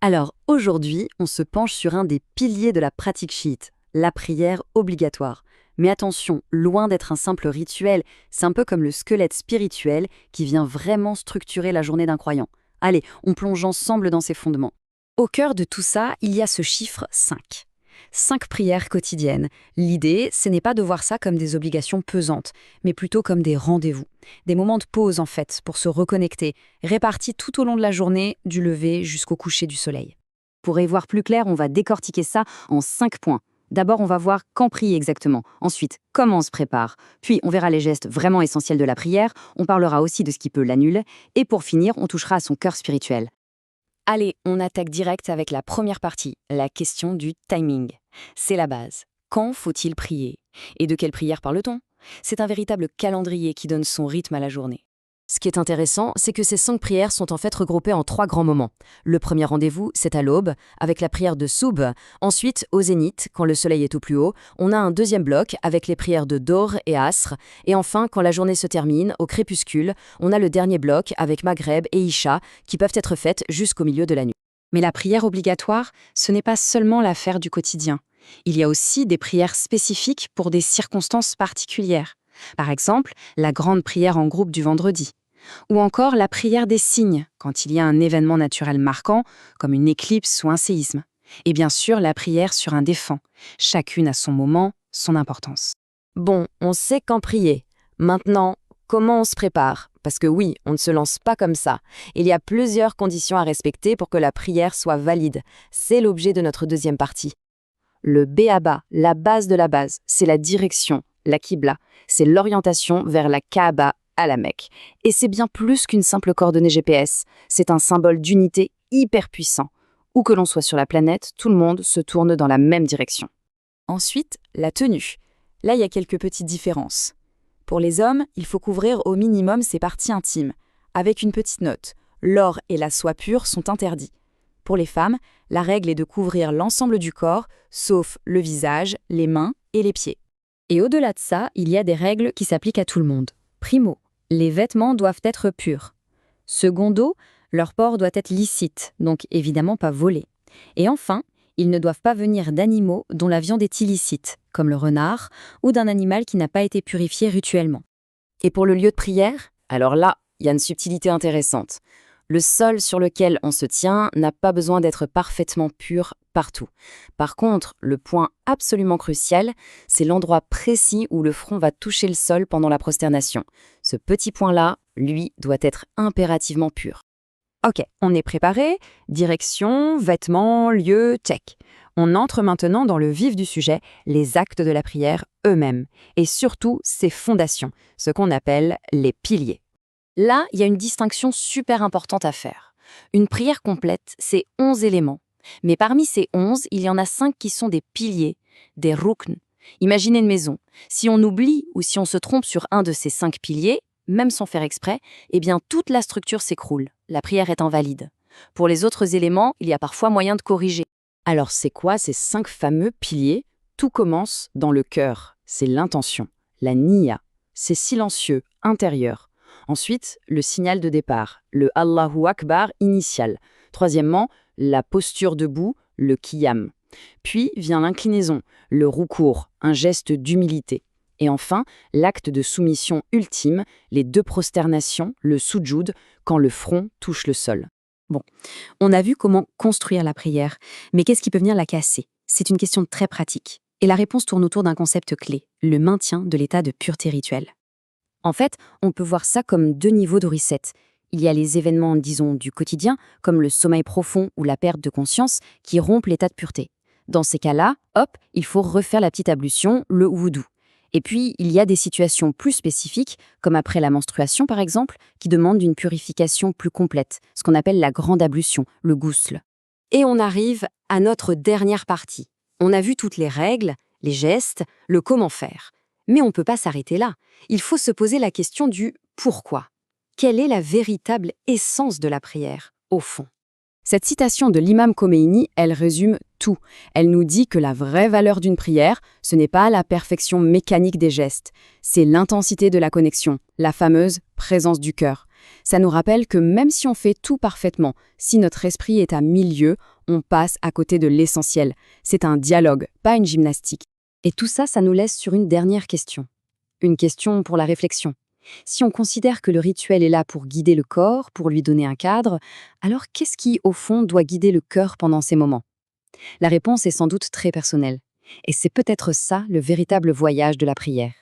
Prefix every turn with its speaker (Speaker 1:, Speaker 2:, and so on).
Speaker 1: Alors, aujourd'hui, on se penche sur un des piliers de la pratique chiite, la prière obligatoire. Mais attention, loin d'être un simple rituel, c'est un peu comme le squelette spirituel qui vient vraiment structurer la journée d'un croyant. Allez, on plonge ensemble dans ses fondements. Au cœur de tout ça, il y a ce chiffre 5. 5 prières quotidiennes. L'idée, ce n'est pas de voir ça comme des obligations pesantes, mais plutôt comme des rendez-vous. Des moments de pause, en fait, pour se reconnecter, répartis tout au long de la journée, du lever jusqu'au coucher du soleil. Pour y voir plus clair, on va décortiquer ça en 5 points. D'abord, on va voir quand prier exactement. Ensuite, comment on se prépare. Puis, on verra les gestes vraiment essentiels de la prière. On parlera aussi de ce qui peut l'annuler. Et pour finir, on touchera à son cœur spirituel. Allez, on attaque direct avec la première partie, la question du timing. C'est la base. Quand faut-il prier? Et de quelle prière parle-t-on? C'est un véritable calendrier qui donne son rythme à la journée. Ce qui est intéressant, c'est que ces 5 prières sont en fait regroupées en 3 grands moments. Le premier rendez-vous, c'est à l'aube, avec la prière de Soub. Ensuite, au zénith, quand le soleil est au plus haut, on a un deuxième bloc avec les prières de Dor et Asr. Et enfin, quand la journée se termine, au crépuscule, on a le dernier bloc avec Maghreb et Isha, qui peuvent être faites jusqu'au milieu de la nuit. Mais la prière obligatoire, ce n'est pas seulement l'affaire du quotidien. Il y a aussi des prières spécifiques pour des circonstances particulières. Par exemple, la grande prière en groupe du vendredi. Ou encore la prière des signes, quand il y a un événement naturel marquant, comme une éclipse ou un séisme. Et bien sûr, la prière sur un défunt. Chacune a son moment, son importance. Bon, on sait quand prier. Maintenant, comment on se prépare? Parce que oui, on ne se lance pas comme ça. Il y a plusieurs conditions à respecter pour que la prière soit valide. C'est l'objet de notre deuxième partie. Le béaba, la base de la base, c'est la direction, la Qibla. C'est l'orientation vers la Kaaba à la Mecque. Et c'est bien plus qu'une simple coordonnée GPS. C'est un symbole d'unité hyper puissant. Où que l'on soit sur la planète, tout le monde se tourne dans la même direction. Ensuite, la tenue. Là, il y a quelques petites différences. Pour les hommes, il faut couvrir au minimum ses parties intimes, avec une petite note. L'or et la soie pure sont interdits. Pour les femmes, la règle est de couvrir l'ensemble du corps, sauf le visage, les mains et les pieds. Et au-delà de ça, il y a des règles qui s'appliquent à tout le monde. Primo, les vêtements doivent être purs. Secondo, leur port doit être licite, donc évidemment pas volé. Et enfin, ils ne doivent pas venir d'animaux dont la viande est illicite, comme le renard, ou d'un animal qui n'a pas été purifié rituellement. Et pour le lieu de prière, alors là, il y a une subtilité intéressante. Le sol sur lequel on se tient n'a pas besoin d'être parfaitement pur partout. Par contre, le point absolument crucial, c'est l'endroit précis où le front va toucher le sol pendant la prosternation. Ce petit point-là, lui, doit être impérativement pur. Ok, on est préparé, direction, vêtements, lieu, check. On entre maintenant dans le vif du sujet, les actes de la prière eux-mêmes, et surtout ses fondations, ce qu'on appelle les piliers. Là, il y a une distinction super importante à faire. Une prière complète, c'est 11 éléments. Mais parmi ces 11, il y en a 5 qui sont des piliers, des rukn. Imaginez une maison. Si on oublie ou si on se trompe sur un de ces 5 piliers, même sans faire exprès, eh bien toute la structure s'écroule. La prière est invalide. Pour les autres éléments, il y a parfois moyen de corriger. Alors c'est quoi ces 5 fameux piliers? Tout commence dans le cœur. C'est l'intention, la niya. C'est silencieux, intérieur. Ensuite, le signal de départ, le Allahu Akbar initial. Troisièmement, la posture debout, le qiyam. Puis vient l'inclinaison, le roukour, un geste d'humilité. Et enfin, l'acte de soumission ultime, les 2 prosternations, le sujoud, quand le front touche le sol. Bon, on a vu comment construire la prière, mais qu'est-ce qui peut venir la casser? C'est une question très pratique. Et la réponse tourne autour d'un concept clé, le maintien de l'état de pureté rituelle. En fait, on peut voir ça comme 2 niveaux de reset. Il y a les événements, disons, du quotidien, comme le sommeil profond ou la perte de conscience, qui rompent l'état de pureté. Dans ces cas-là, hop, il faut refaire la petite ablution, le wudu. Et puis, il y a des situations plus spécifiques, comme après la menstruation par exemple, qui demandent une purification plus complète, ce qu'on appelle la grande ablution, le ghusl. Et on arrive à notre dernière partie. On a vu toutes les règles, les gestes, le comment faire. Mais on ne peut pas s'arrêter là. Il faut se poser la question du pourquoi. Quelle est la véritable essence de la prière, au fond? Cette citation de l'imam Khomeini, elle résume tout. Elle nous dit que la vraie valeur d'une prière, ce n'est pas la perfection mécanique des gestes, c'est l'intensité de la connexion, la fameuse présence du cœur.
Speaker 2: Ça nous rappelle que même si on fait tout parfaitement, si notre esprit est à 1000 lieues, on passe à côté de l'essentiel. C'est un dialogue, pas une gymnastique. Et tout ça, ça nous laisse sur une dernière question. Une question pour la réflexion. Si on considère que le rituel est là pour guider le corps, pour lui donner un cadre, alors qu'est-ce qui, au fond, doit guider le cœur pendant ces moments? La réponse est sans doute très personnelle. Et c'est peut-être ça le véritable voyage de la prière.